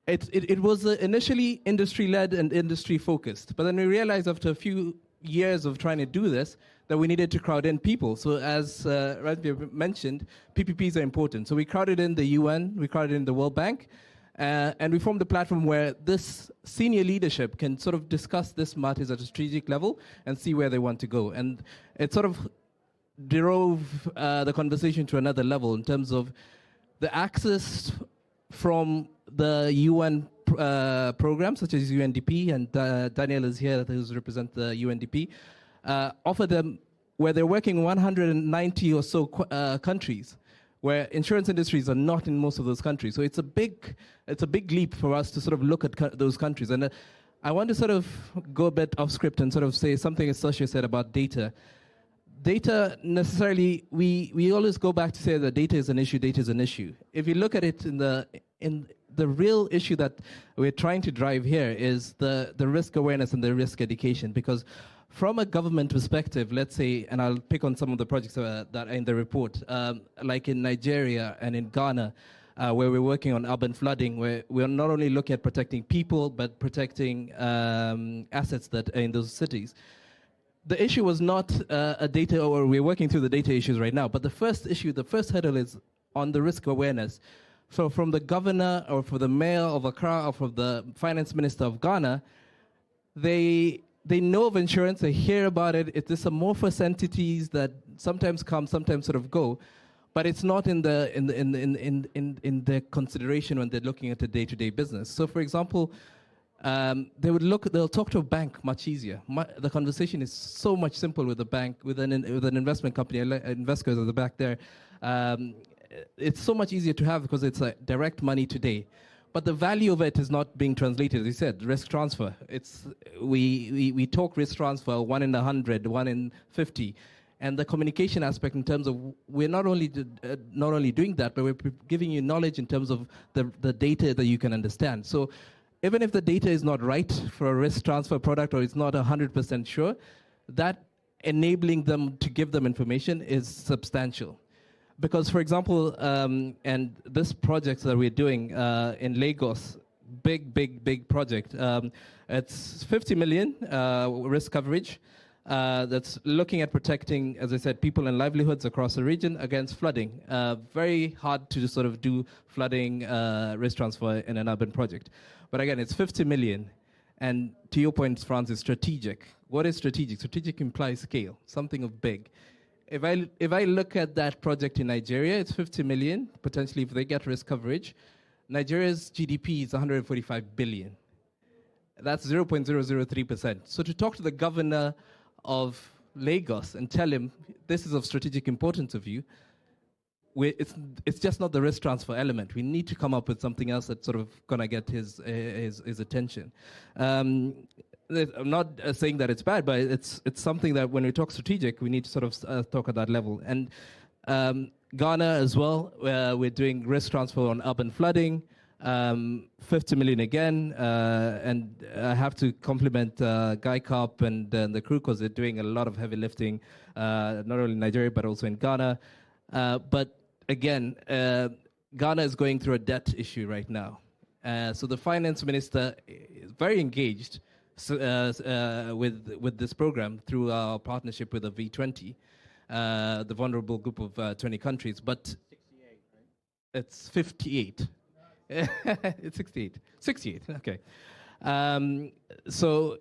It was initially industry-led and industry-focused, but then we realized after a few years of trying to do this that we needed to crowd in people. So as Ranbir mentioned, PPPs are important. So we crowded in the UN, we crowded in the World Bank, and we formed a platform where this senior leadership can sort of discuss this matters at a strategic level and see where they want to go. And it sort of drove the conversation to another level in terms of the access from the UN programs such as UNDP, and Daniel is here who represents the UNDP, offer them where they're working in 190 or so countries, where insurance industries are not in most of those countries. So it's a big leap for us to sort of look at those countries. And I want to sort of go a bit off script and sort of say something as Saoirse said about data. Data necessarily, we always go back to say that data is an issue. If you look at it in the real issue that we're trying to drive here is the risk awareness and the risk education, because from a government perspective, let's say, and I'll pick on some of the projects that are in the report, like in Nigeria and in Ghana, where we're working on urban flooding, where we're not only looking at protecting people, but protecting assets that are in those cities. The issue was not a data, or we're working through the data issues right now, but the first hurdle is on the risk awareness. So from the governor or for the mayor of Accra or from the finance minister of Ghana, they know of insurance, they hear about it. It's amorphous entities that sometimes come, sometimes sort of go, but it's not in the consideration when they're looking at the day-to-day business. So for example, they'll talk to a bank much easier. The conversation is so much simple with a bank, with an investment company, investors at the back there. It's so much easier to have because it's direct money today. But the value of it is not being translated. As you said, risk transfer. We talk risk transfer, 1 in 100, 1 in 50. And the communication aspect in terms of we're not only doing that, but we're giving you knowledge in terms of the data that you can understand. So even if the data is not right for a risk transfer product or it's not 100% sure, that enabling them to give them information is substantial. Because, for example, and this project that we're doing in Lagos, big project, it's 50 million risk coverage that's looking at protecting, as I said, people and livelihoods across the region against flooding. Very hard to sort of do flooding risk transfer in an urban project. But again, it's 50 million. And to your point, Francis, strategic. What is strategic? Strategic implies scale, something of big. If I look at that project in Nigeria, it's 50 million, potentially if they get risk coverage. Nigeria's GDP is 145 billion. That's 0.003%. So to talk to the governor of Lagos and tell him this is of strategic importance of you, it's just not the risk transfer element. We need to come up with something else that's sort of gonna get his attention. I'm not saying that it's bad, but it's something that when we talk strategic, we need to sort of talk at that level. And Ghana as well, where we're doing risk transfer on urban flooding. 50 million again, and I have to compliment Guy Kopp and the crew because they're doing a lot of heavy lifting, not only in Nigeria but also in Ghana. But again, Ghana is going through a debt issue right now. So the finance minister is very engaged with this program through our partnership with the V20, the vulnerable group of 20 countries. But 68, right? It's 58. It's 68. 68, okay. So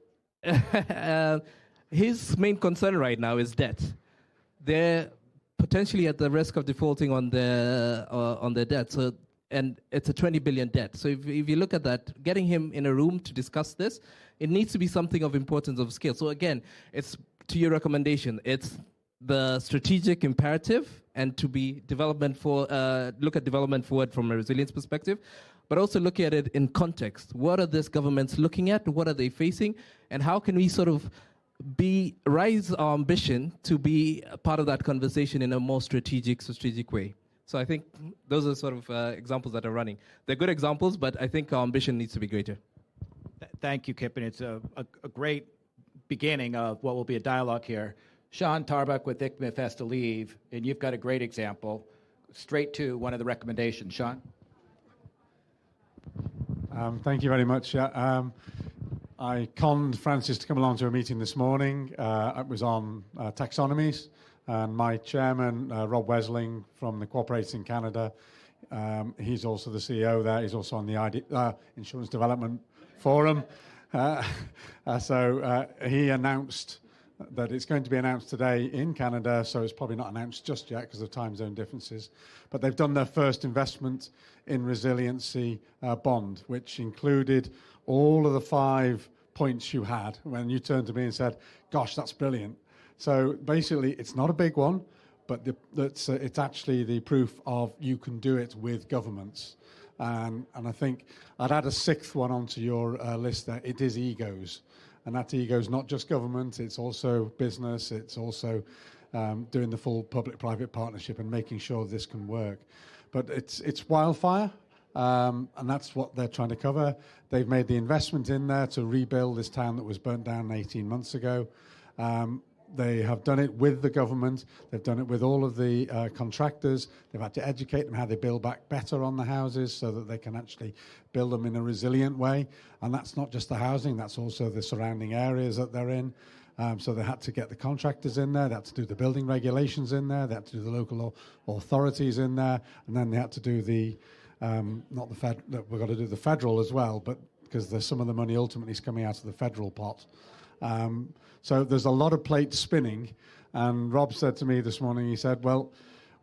his main concern right now is debt. They're potentially at the risk of defaulting on their debt. So, and it's a 20 billion debt. So if you look at that, getting him in a room to discuss this, it needs to be something of importance of scale. So again, it's to your recommendation. It's the strategic imperative and to be look at development forward from a resilience perspective, but also look at it in context. What are these governments looking at? What are they facing? And how can we sort of rise our ambition to be a part of that conversation in a more strategic way? So I think those are sort of examples that are running. They're good examples, but I think our ambition needs to be greater. Thank you, Kip, and it's a great beginning of what will be a dialogue here. Sean Tarbuck with ICMIF has to leave, and you've got a great example. Straight to one of the recommendations. Sean? Thank you very much. I conned Francis to come along to a meeting this morning. It was on taxonomies, and my chairman, Rob Wesling from the Cooperating Canada, he's also the CEO there. He's also on the Insurance Development Forum. So he announced that it's going to be announced today in Canada, so it's probably not announced just yet because of time zone differences. But they've done their first investment in resiliency bond, which included all of the 5 points you had when you turned to me and said, gosh, that's brilliant. So basically, it's not a big one, but it's actually the proof of you can do it with governments. And I think I'd add a 6th one onto your list there. It is egos. And that ego is not just government, it's also business, it's also doing the full public-private partnership and making sure this can work. But it's wildfire, and that's what they're trying to cover. They've made the investment in there to rebuild this town that was burnt down 18 months ago. They have done it with the government. They've done it with all of the contractors. They've had to educate them how they build back better on the houses so that they can actually build them in a resilient way. And that's not just the housing, that's also the surrounding areas that they're in. So they had to get the contractors in there. They had to do the building regulations in there. They had to do the local authorities in there. And then they had to do we've got to do the federal as well, but because there's some of the money ultimately is coming out of the federal pot. So there's a lot of plates spinning, and Rob said to me this morning, he said, well,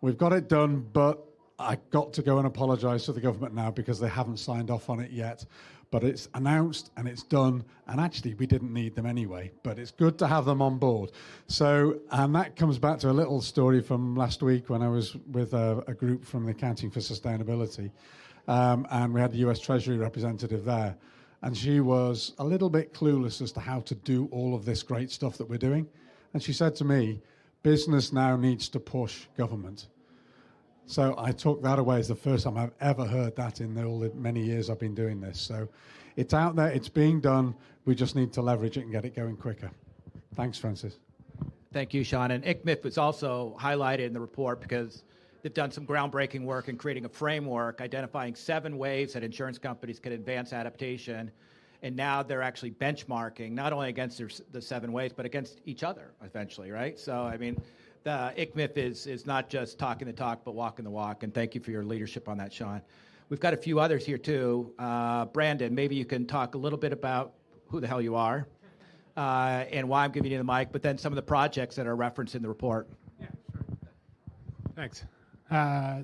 we've got it done, but I got to go and apologise to the government now because they haven't signed off on it yet. But it's announced and it's done, and actually we didn't need them anyway, but it's good to have them on board. So, and that comes back to a little story from last week when I was with a group from the Accounting for Sustainability, and we had the US Treasury representative there. And she was a little bit clueless as to how to do all of this great stuff that we're doing. And she said to me, business now needs to push government. So I took that away as the first time I've ever heard that in all the many years I've been doing this. So it's out there, it's being done. We just need to leverage it and get it going quicker. Thanks, Francis. Thank you, Sean. And ICMIF was also highlighted in the report because they've done some groundbreaking work in creating a framework, identifying 7 ways that insurance companies can advance adaptation. And now they're actually benchmarking, not only against the 7 ways, but against each other, eventually, right? So, I mean, the ICMIF is not just talking the talk, but walking the walk. And thank you for your leadership on that, Sean. We've got a few others here, too. Brandon, maybe you can talk a little bit about who the hell you are and why I'm giving you the mic, but then some of the projects that are referenced in the report. Yeah, sure. Thanks.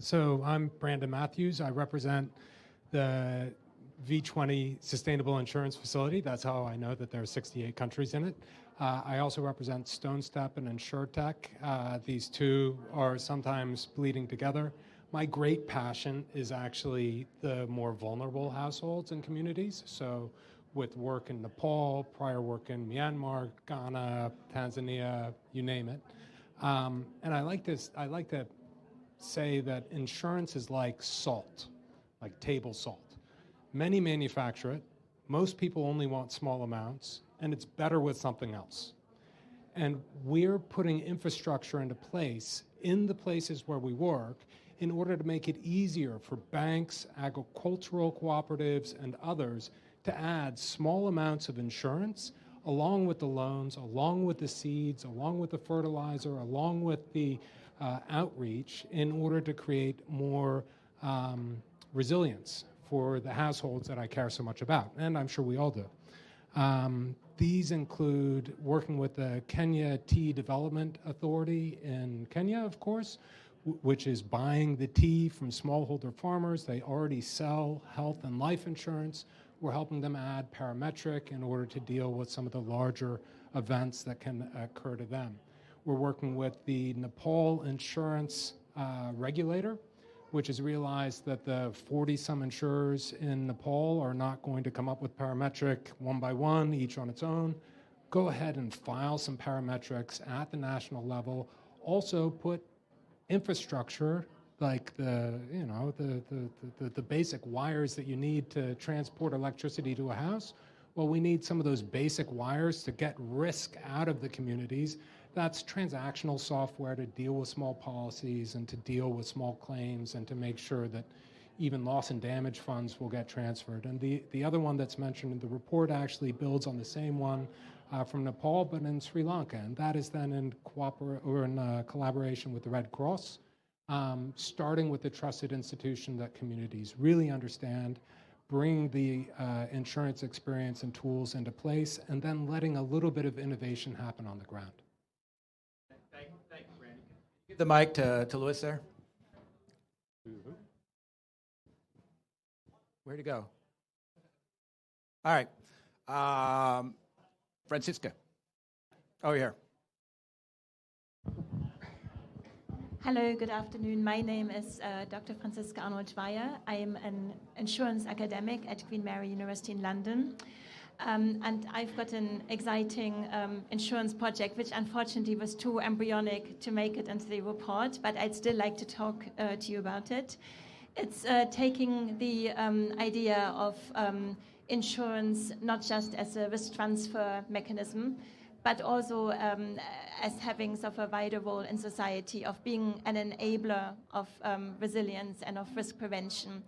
So I'm Brandon Matthews. I represent the V20 Sustainable Insurance Facility. That's how I know that there are 68 countries in it. I also represent StoneStep and InsurTech. These two are sometimes bleeding together. My great passion is actually the more vulnerable households and communities. So with work in Nepal, prior work in Myanmar, Ghana, Tanzania, you name it. And I like to say that insurance is like salt, like table salt. Many manufacture it. Most people only want small amounts, and it's better with something else. And we're putting infrastructure into place in the places where we work in order to make it easier for banks, agricultural cooperatives, and others to add small amounts of insurance along with the loans, along with the seeds, along with the fertilizer, along with the outreach in order to create more resilience for the households that I care so much about, and I'm sure we all do. These include working with the Kenya Tea Development Authority in Kenya, of course, which is buying the tea from smallholder farmers. They already sell health and life insurance. We're helping them add parametric in order to deal with some of the larger events that can occur to them. We're working with the Nepal insurance regulator, which has realized that the 40-some insurers in Nepal are not going to come up with parametric one by one, each on its own. Go ahead and file some parametrics at the national level. Also put infrastructure like the basic wires that you need to transport electricity to a house. Well, we need some of those basic wires to get risk out of the communities. That's transactional software to deal with small policies and to deal with small claims and to make sure that even loss and damage funds will get transferred. And the other one that's mentioned in the report actually builds on the same one from Nepal, but in Sri Lanka. And that is then in collaboration with the Red Cross, starting with the trusted institution that communities really understand, bring the insurance experience and tools into place, and then letting a little bit of innovation happen on the ground. Thank you, Randy. Give the mic to Louis there. Where'd he go? All right. Francisca. Over here. Hello, good afternoon. My name is Dr. Franziska Arnold-Weyer. I am an insurance academic at Queen Mary University in London. And I've got an exciting insurance project, which unfortunately was too embryonic to make it into the report, but I'd still like to talk to you about it. It's taking the idea of insurance not just as a risk transfer mechanism, but also as having sort of a wider role in society of being an enabler of resilience and of risk prevention.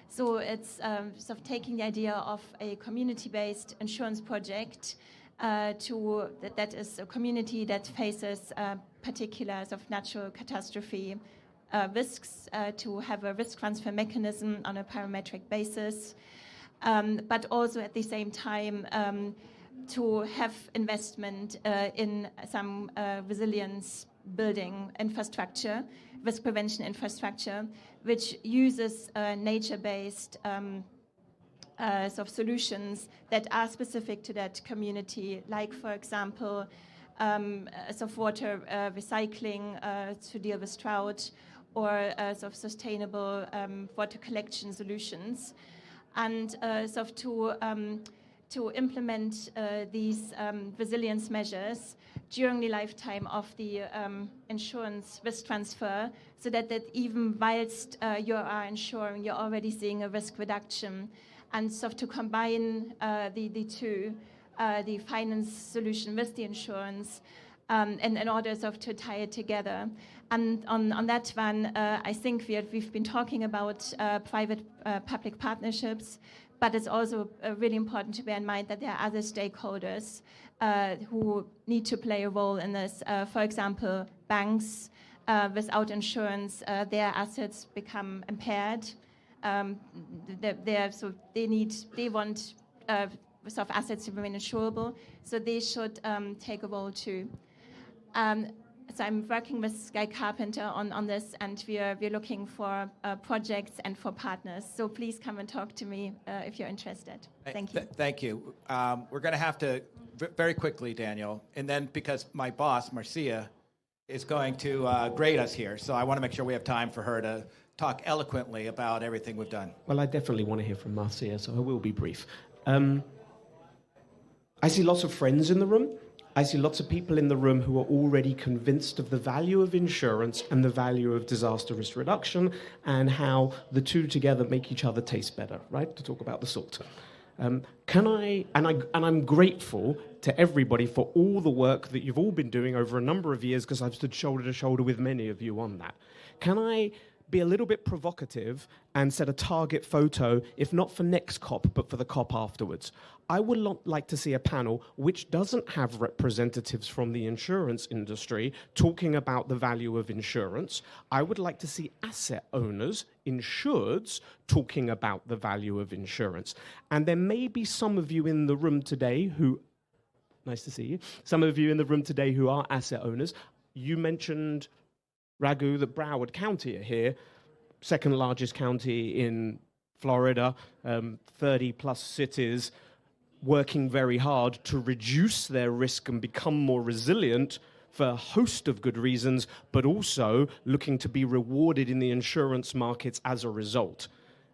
So it's sort of taking the idea of a community-based insurance project that is a community that faces particular sort of natural catastrophe risks to have a risk transfer mechanism on a parametric basis, but also at the same time to have investment in some resilience building infrastructure, risk prevention infrastructure, which uses nature-based sort of solutions that are specific to that community, like, for example, sort of water recycling to deal with drought, or sort of sustainable water collection solutions, and sort of to implement these resilience measures during the lifetime of the insurance risk transfer, so that even whilst you are insuring, you're already seeing a risk reduction, and sort of to combine the two, the finance solution with the insurance, and in order sort of to tie it together. And on that one, I think we've been talking about private-public partnerships, but it's also really important to bear in mind that there are other stakeholders who need to play a role in this. For example, banks, without insurance, their assets become impaired. They want sort of assets to remain insurable, so they should take a role too. So I'm working with Guy Carpenter on this, and we're looking for projects and for partners. So please come and talk to me if you're interested. Thank you. Thank you. We're going to have to, very quickly, Daniel, and then because my boss, Marcia, is going to grade us here, so I want to make sure we have time for her to talk eloquently about everything we've done. Well, I definitely want to hear from Marcia, so I will be brief. I see lots of friends in the room. I see lots of people in the room who are already convinced of the value of insurance and the value of disaster risk reduction and how the two together make each other taste better, right? To talk about the salt. I'm grateful to everybody for all the work that you've all been doing over a number of years, because I've stood shoulder to shoulder with many of you on that. Can I be a little bit provocative and set a target photo, if not for next COP, but for the COP afterwards? I would like to see a panel which doesn't have representatives from the insurance industry talking about the value of insurance. I would like to see asset owners, insureds, talking about the value of insurance. And there may be some of you in the room today who, nice to see you, some of you in the room today who are asset owners. You mentioned, Raghu, that Broward County are here, second largest county in Florida, 30 plus cities, working very hard to reduce their risk and become more resilient for a host of good reasons, but also looking to be rewarded in the insurance markets as a result.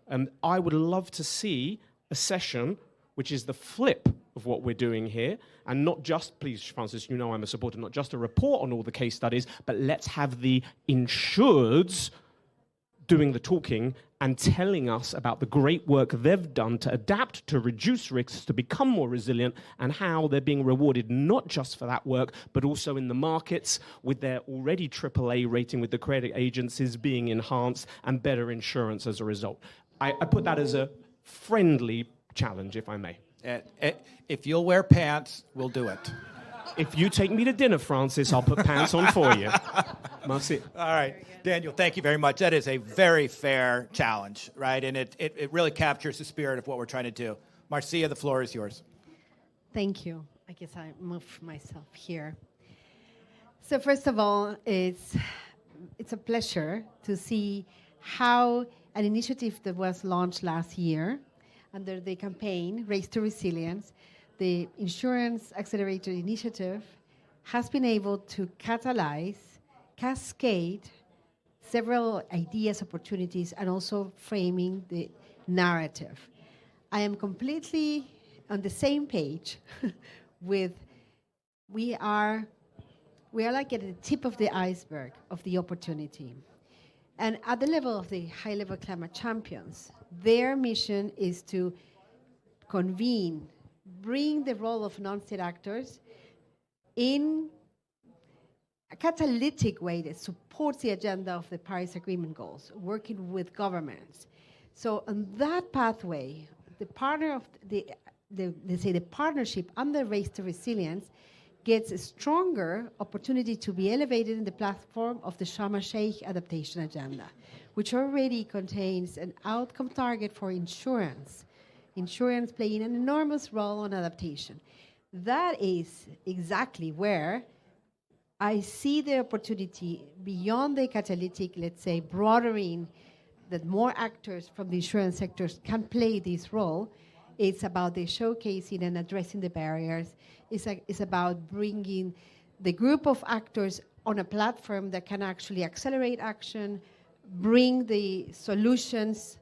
And I would love to see a session which is the flip of what we're doing here, and not just, please, Francis, you know I'm a supporter, not just a report on all the case studies, but let's have the insureds doing the talking and telling us about the great work they've done to adapt, to reduce risks, to become more resilient, and how they're being rewarded not just for that work, but also in the markets with their already AAA rating with the credit agencies being enhanced and better insurance as a result. I put that as a friendly challenge, if I may. If you'll wear pants, we'll do it. If you take me to dinner, Francis, I'll put pants on for you. Merci. All right. Daniel, thank you very much. That is a very fair challenge, right? And it really captures the spirit of what we're trying to do. Marcia, the floor is yours. Thank you. I guess I moved myself here. So first of all, it's a pleasure to see how an initiative that was launched last year under the campaign Race to Resilience, the Insurance Accelerator Initiative, has been able to catalyze, cascade several ideas, opportunities, and also framing the narrative. I am completely on the same page with we are like at the tip of the iceberg of the opportunity. And at the level of the high-level climate champions, their mission is to convene, bring the role of non-state actors in a catalytic way that supports the agenda of the Paris Agreement goals, working with governments. So on that pathway, the partner of the partnership and the Race to Resilience gets a stronger opportunity to be elevated in the platform of the Sharm el-Sheikh Adaptation Agenda, which already contains an outcome target for insurance playing an enormous role on adaptation. That is exactly where I see the opportunity beyond the catalytic, let's say, broadening that more actors from the insurance sectors can play this role. It's about the showcasing and addressing the barriers. It's about bringing the group of actors on a platform that can actually accelerate action, bring the solutions,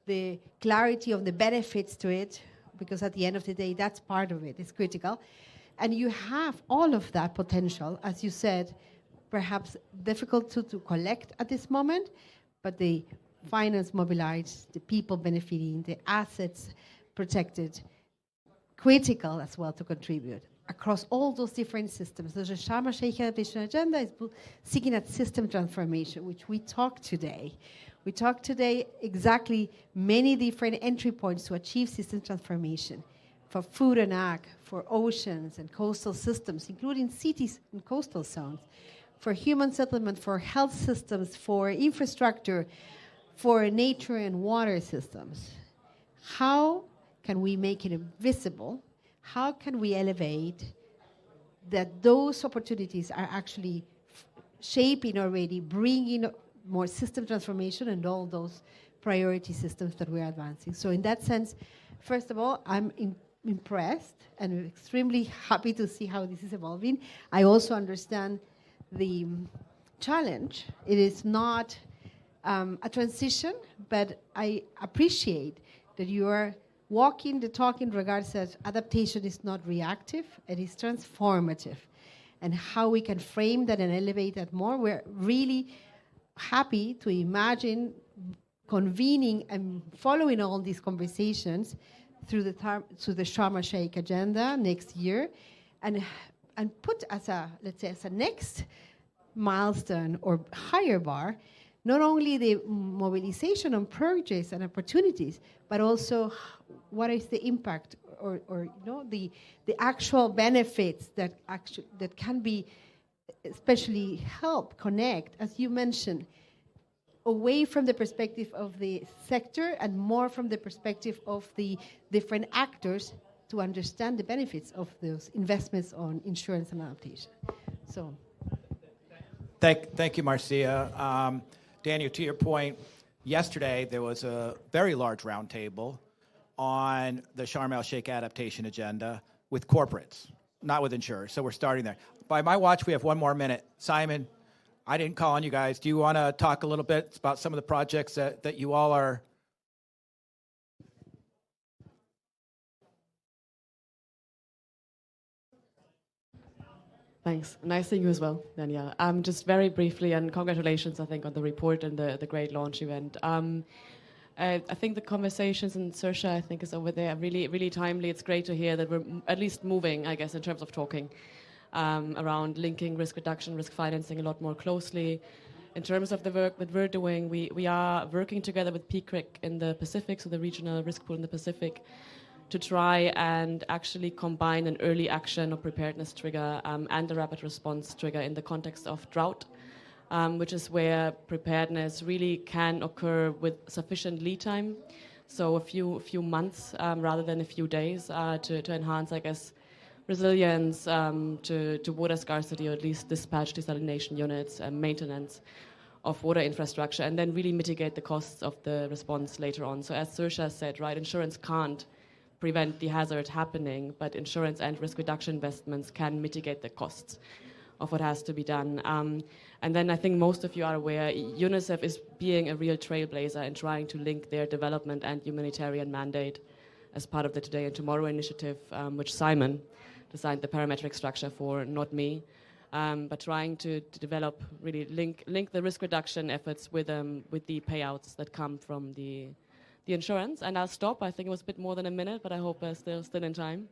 the clarity of the benefits to it, because at the end of the day, that's part of it. It's critical. And you have all of that potential, as you said, perhaps difficult to collect at this moment, but the finance mobilized, the people benefiting, the assets protected, critical as well to contribute across all those different systems. So the Sharm el-Sheikh Adaptation Agenda is seeking at system transformation, which we talked today. We talked today exactly many different entry points to achieve system transformation for food and ag, for oceans and coastal systems, including cities and coastal zones, for human settlement, for health systems, for infrastructure, for nature and water systems. How can we make it visible? How can we elevate that those opportunities are actually shaping already, bringing more system transformation and all those priority systems that we're advancing? So in that sense, first of all, I'm impressed and extremely happy to see how this is evolving. I also understand the challenge. It is not a transition, but I appreciate that you are walking the talk in regards that adaptation is not reactive, it is transformative. And how we can frame that and elevate that more. We're really happy to imagine convening and following all these conversations through the Sharm el-Sheikh agenda next year, and put as a, let's say, as a next milestone or higher bar, not only the mobilization on projects and opportunities, but also what is the impact or the actual benefits that can be, especially help connect, as you mentioned, away from the perspective of the sector and more from the perspective of the different actors to understand the benefits of those investments on insurance and adaptation. So, Thank you, Marcia. Daniel, to your point, yesterday there was a very large roundtable on the Sharm el-Sheikh adaptation agenda with corporates, not with insurers. So we're starting there. By my watch, we have 1 more minute. Simon, I didn't call on you guys. Do you want to talk a little bit about some of the projects that you all are? Thanks. Nice seeing you as well, Danielle. Just very briefly, and congratulations, I think, on the report and the great launch event. I think the conversations in Saoirse, I think, is over there really, really timely. It's great to hear that we're at least moving, I guess, in terms of talking around linking risk reduction, risk financing a lot more closely. In terms of the work that we're doing, we are working together with PCRIC in the Pacific, so the regional risk pool in the Pacific, to try and actually combine an early action or preparedness trigger and a rapid response trigger in the context of drought, which is where preparedness really can occur with sufficient lead time, so a few months rather than a few days to enhance, I guess, resilience to water scarcity, or at least dispatch desalination units and maintenance of water infrastructure, and then really mitigate the costs of the response later on. So as Saoirse said, right, insurance can't prevent the hazard happening, but insurance and risk reduction investments can mitigate the costs of what has to be done. And then I think most of you are aware, UNICEF is being a real trailblazer in trying to link their development and humanitarian mandate as part of the Today and Tomorrow initiative, which Simon designed the parametric structure for, not me, but trying to develop, really link the risk reduction efforts with the payouts that come from the insurance. And I'll stop. I think it was a bit more than a minute, but I hope still in time.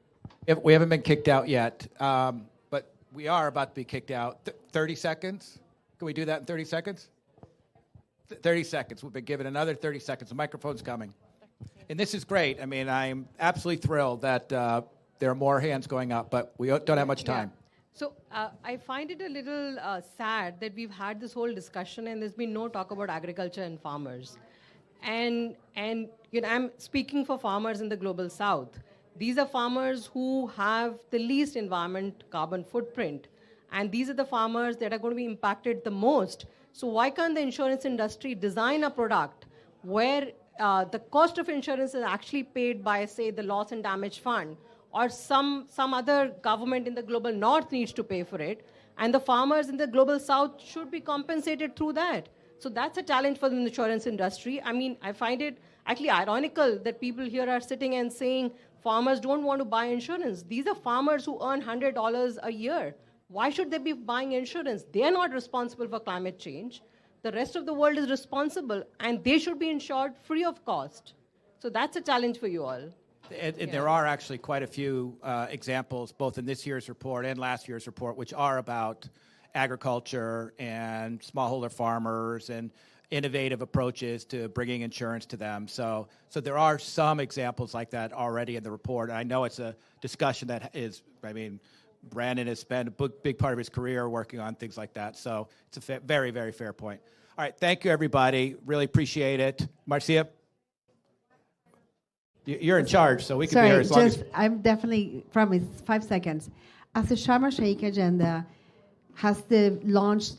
We haven't been kicked out yet, but we are about to be kicked out. 30 seconds? Can we do that in 30 seconds? 30 seconds. We've been given another 30 seconds. The microphone's coming. And this is great. I mean, I'm absolutely thrilled that there are more hands going up, but we don't have much time. Yeah. So I find it a little sad that we've had this whole discussion and there's been no talk about agriculture and farmers. And you know, I'm speaking for farmers in the global south. These are farmers who have the least environment carbon footprint. And these are the farmers that are going to be impacted the most. So why can't the insurance industry design a product where the cost of insurance is actually paid by, say, the loss and damage fund, or some other government in the global north needs to pay for it, and the farmers in the global south should be compensated through that. So that's a challenge for the insurance industry. I mean, I find it actually ironical that people here are sitting and saying farmers don't want to buy insurance. These are farmers who earn $100 a year. Why should they be buying insurance? They are not responsible for climate change. The rest of the world is responsible, and they should be insured free of cost. So that's a challenge for you all. And there are actually quite a few examples, both in this year's report and last year's report, which are about agriculture and smallholder farmers and innovative approaches to bringing insurance to them. So there are some examples like that already in the report. I know it's a discussion that is, I mean, Brandon has spent a big part of his career working on things like that. So it's a very, very fair point. All right, thank you, everybody. Really appreciate it. Marcia? You're in charge, so we can be here as long as... I'm definitely, promise, 5 seconds. As the Sharm el-Sheikh agenda has launched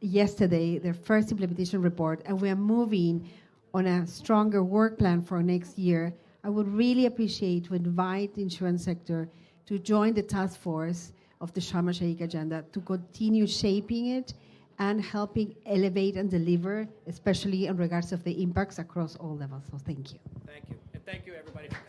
yesterday their first implementation report, and we are moving on a stronger work plan for next year, I would really appreciate to invite the insurance sector to join the task force of the Sharm el-Sheikh agenda to continue shaping it and helping elevate and deliver, especially in regards of the impacts across all levels. So thank you. Thank you. And thank you, everybody, for coming.